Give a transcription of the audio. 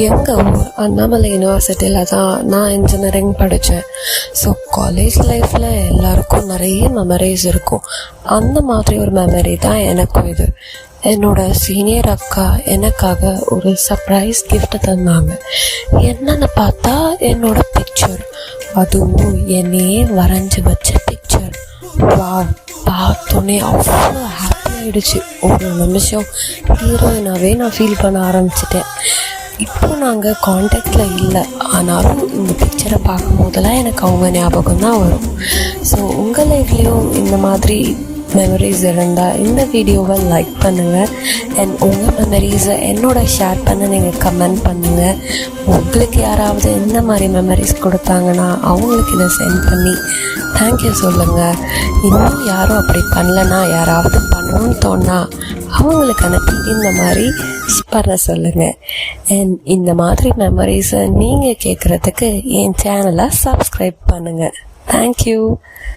எங்கள் ஊர் அண்ணாமலை யூனிவர்சிட்டியில் தான் நான் இன்ஜினியரிங் படித்தேன். ஸோ காலேஜ் லைஃப்பில் எல்லாருக்கும் நிறைய மெமரிஸ் இருக்கும். அந்த மாதிரி ஒரு மெமரி தான் எனக்கும் இது. என்னோடய சீனியர் அக்கா எனக்காக ஒரு சர்ப்ரைஸ் கிஃப்ட் தந்தாங்க. என்னென்னு பார்த்தா என்னோட பிக்சர், அதுவும் என்னையே வரைஞ்சி வச்ச பிக்சர். வாவ், பார்த்தோன்னே அவ்வளோ ஹாப்பி ஆகிடுச்சு. ஒரு நிமிஷம் ஹீரோயினாகவே நான் ஃபீல் பண்ண ஆரம்பிச்சிட்டேன். இப்போ நாங்கள் காண்டாக்டில் இல்லை, ஆனாலும் இந்த பிக்சரை பார்க்கும் போதெல்லாம் எனக்கு அவங்க ஞாபகம் தான் வரும். ஸோ உங்கள் லைஃப்லேயும் இந்த மாதிரி மெமரிஸ் இருந்தால் இந்த வீடியோவை லைக் பண்ணுங்கள். அண்ட் உங்கள் மெமரிஸை என்னோட ஷேர் பண்ண நீங்கள் கமெண்ட் பண்ணுங்கள். உங்களுக்கு யாராவது இந்த மாதிரி மெமரிஸ் கொடுத்தாங்கன்னா அவங்களுக்கு இதை சென்ட் பண்ணி தேங்க்யூ சொல்லுங்கள். இன்னும் யாரும் அப்படி பண்ணலன்னா, யாராவது பண்ணணும்னு தோணுனா அவங்களுக்கு அனுப்பி இந்த மாதிரி பண்ண சொல்லுங்கள். அண்ட் இந்த மாதிரி மெமரிஸை நீங்கள் கேட்குறதுக்கு என் சேனலை சப்ஸ்கிரைப் பண்ணுங்கள். தேங்க்யூ.